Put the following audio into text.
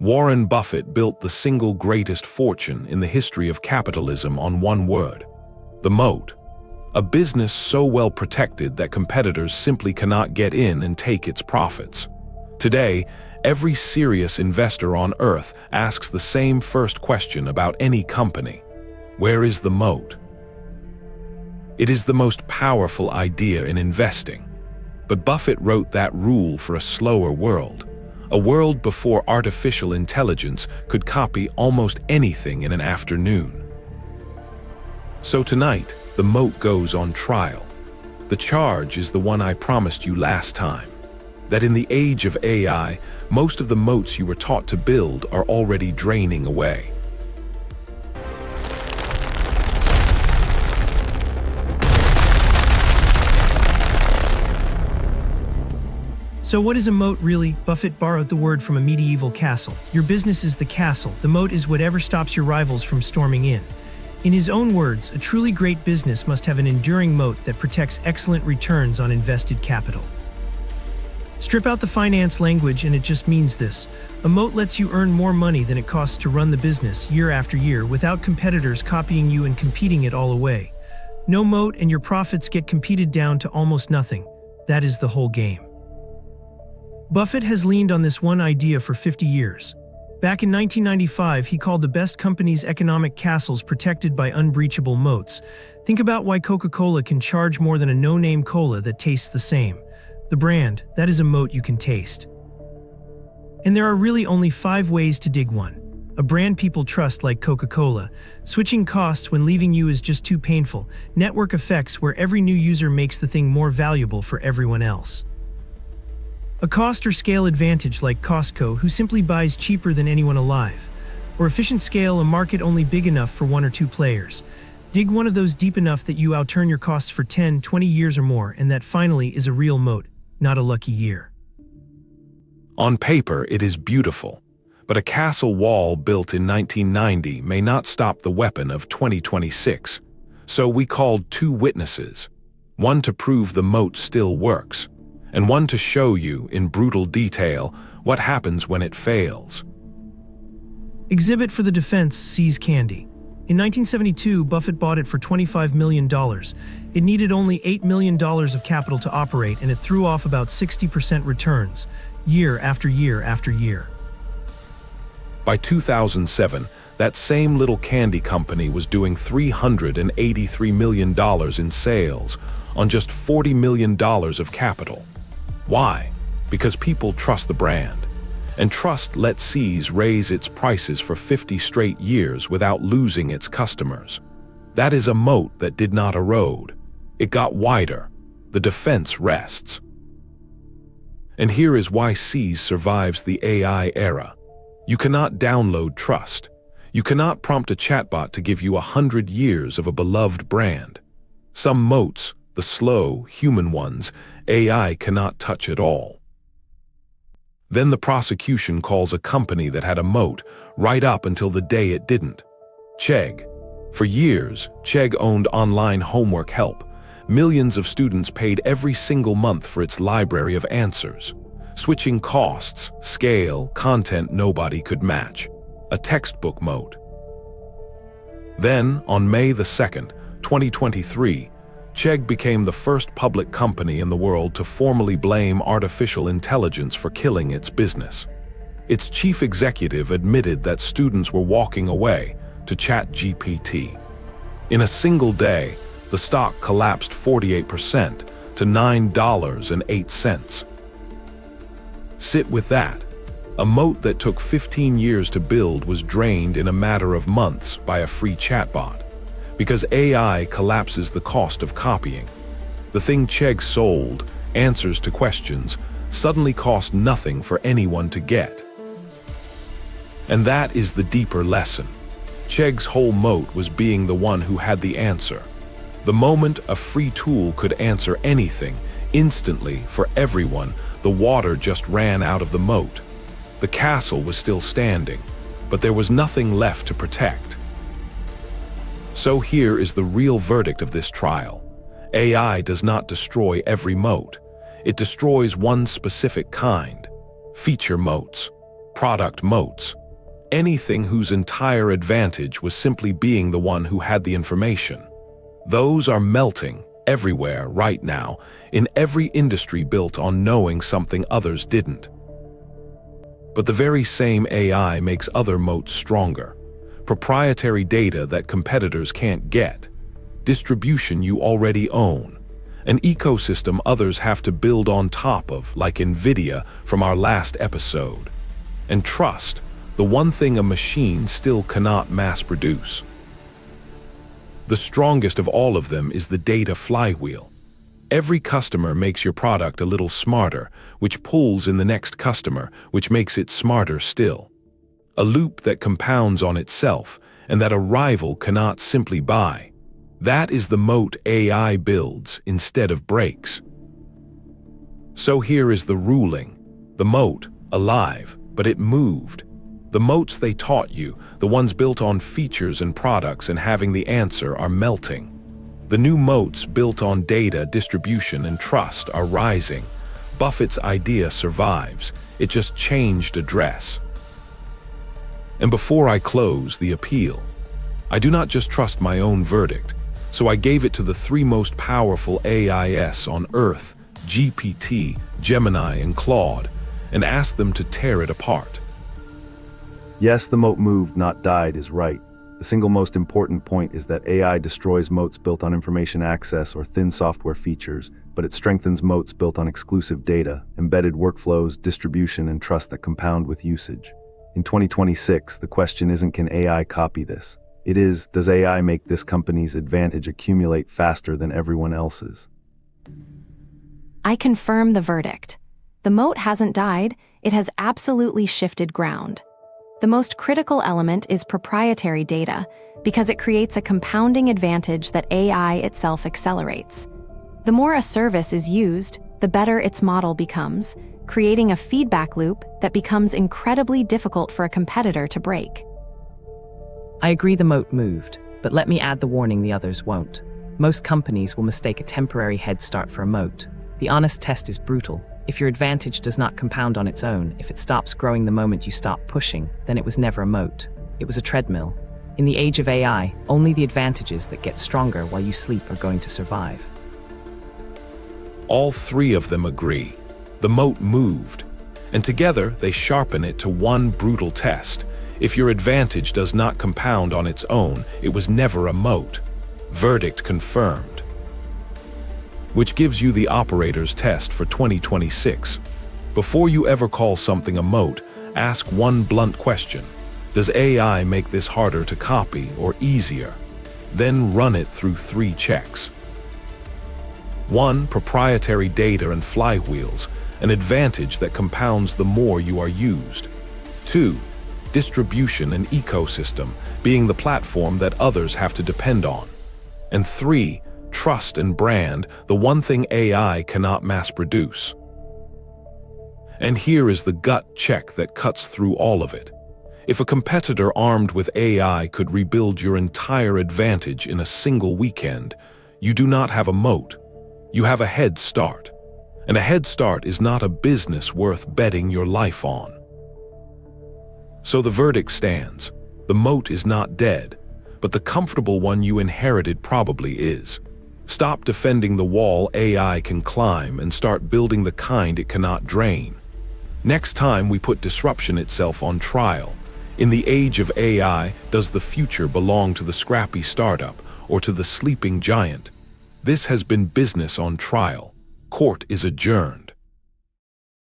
Warren Buffett built the single greatest fortune in the history of capitalism on one word: the moat. A business so well protected that competitors simply cannot get in and take its profits. Today, every serious investor on earth asks the same first question about any company: where is the moat? It is the most powerful idea in investing. But Buffett wrote that rule for a slower world, a world before artificial intelligence could copy almost anything in an afternoon. So tonight, the moat goes on trial. The charge is the one I promised you last time, that in the age of AI, most of the moats you were taught to build are already draining away. So what is a moat really? Buffett borrowed the word from a medieval castle. Your business is the castle. The moat is whatever stops your rivals from storming in. In his own words, a truly great business must have an enduring moat that protects excellent returns on invested capital. Strip out the finance language and it just means this: a moat lets you earn more money than it costs to run the business year after year without competitors copying you and competing it all away. No moat and your profits get competed down to almost nothing. That is the whole game. Buffett has leaned on this one idea for 50 years. Back in 1995, he called the best companies economic castles protected by unbreachable moats. Think about why Coca-Cola can charge more than a no-name cola that tastes the same. The brand, that is a moat you can taste. And there are really only 5 ways to dig one. A brand people trust like Coca-Cola. Switching costs when leaving you is just too painful. Network effects where every new user makes the thing more valuable for everyone else. A cost or scale advantage like Costco, who simply buys cheaper than anyone alive. Or efficient scale, a market only big enough for 1 or 2 players. Dig one of those deep enough that you outturn your costs for 10, 20 years or more, and that finally is a real moat, not a lucky year. On paper, it is beautiful, but a castle wall built in 1990 may not stop the weapon of 2026. So we called 2 witnesses, one to prove the moat still works, and one to show you in brutal detail what happens when it fails. Exhibit for the defense: seize candy. In 1972, Buffett bought it for $25 million. It needed only $8 million of capital to operate, and it threw off about 60% returns, year after year after year. By 2007, that same little candy company was doing $383 million in sales on just $40 million of capital. Why? Because people trust the brand. And trust lets Seas raise its prices for 50 straight years without losing its customers. That is a moat that did not erode. It got wider. The defense rests. And here is why Seas survives the AI era. You cannot download trust. You cannot prompt a chatbot to give you 100 years of a beloved brand. Some moats, the slow, human ones, AI cannot touch at all. Then the prosecution calls a company that had a moat right up until the day it didn't. Chegg. For years, Chegg owned online homework help. Millions of students paid every single month for its library of answers. Switching costs, scale, content nobody could match. A textbook moat. Then, on May the 2nd, 2023, Chegg became the first public company in the world to formally blame artificial intelligence for killing its business. Its chief executive admitted that students were walking away to ChatGPT. In a single day, the stock collapsed 48% to $9.08. Sit with that. A moat that took 15 years to build was drained in a matter of months by a free chatbot. Because AI collapses the cost of copying. The thing Chegg sold, answers to questions, suddenly cost nothing for anyone to get. And that is the deeper lesson. Chegg's whole moat was being the one who had the answer. The moment a free tool could answer anything, instantly, for everyone, the water just ran out of the moat. The castle was still standing, but there was nothing left to protect. So here is the real verdict of this trial. AI does not destroy every moat. It destroys one specific kind: feature moats. Product moats. Anything whose entire advantage was simply being the one who had the information. Those are melting everywhere right now, in every industry built on knowing something others didn't. But the very same AI makes other moats stronger. Proprietary data that competitors can't get. Distribution you already own. An ecosystem others have to build on top of, like NVIDIA from our last episode. And trust, the one thing a machine still cannot mass produce. The strongest of all of them is the data flywheel. Every customer makes your product a little smarter, which pulls in the next customer, which makes it smarter still. A loop that compounds on itself, and that a rival cannot simply buy. That is the moat AI builds instead of breaks. So here is the ruling. The moat, alive, but it moved. The moats they taught you, the ones built on features and products and having the answer, are melting. The new moats built on data, distribution, and trust are rising. Buffett's idea survives. It just changed address. And before I close the appeal, I do not just trust my own verdict, so I gave it to the three most powerful AIs on Earth, GPT, Gemini, and Claude, and asked them to tear it apart. Yes, the moat moved, not died, is right. The single most important point is that AI destroys moats built on information access or thin software features, but it strengthens moats built on exclusive data, embedded workflows, distribution, and trust that compound with usage. In 2026, the question isn't can AI copy this? It is, does AI make this company's advantage accumulate faster than everyone else's? I confirm the verdict. The moat hasn't died, it has absolutely shifted ground. The most critical element is proprietary data, because it creates a compounding advantage that AI itself accelerates. The more a service is used, the better its model becomes, creating a feedback loop that becomes incredibly difficult for a competitor to break. I agree the moat moved, but let me add the warning the others won't. Most companies will mistake a temporary head start for a moat. The honest test is brutal. If your advantage does not compound on its own, if it stops growing the moment you stop pushing, then it was never a moat. It was a treadmill. In the age of AI, only the advantages that get stronger while you sleep are going to survive. All three of them agree. The moat moved, and together they sharpen it to one brutal test. If your advantage does not compound on its own, it was never a moat. Verdict confirmed. Which gives you the operator's test for 2026. Before you ever call something a moat, ask one blunt question. Does AI make this harder to copy or easier? Then run it through 3 checks. 1. Proprietary data and flywheels, an advantage that compounds the more you are used. 2. Distribution and ecosystem, being the platform that others have to depend on. And 3. Trust and brand, the one thing AI cannot mass produce. And here is the gut check that cuts through all of it. If a competitor armed with AI could rebuild your entire advantage in a single weekend, you do not have a moat. You have a head start. And a head start is not a business worth betting your life on. So the verdict stands. The moat is not dead, but the comfortable one you inherited probably is. Stop defending the wall AI can climb and start building the kind it cannot drain. Next time we put disruption itself on trial. In the age of AI, does the future belong to the scrappy startup or to the sleeping giant? This has been Business on Trial. Court is adjourned.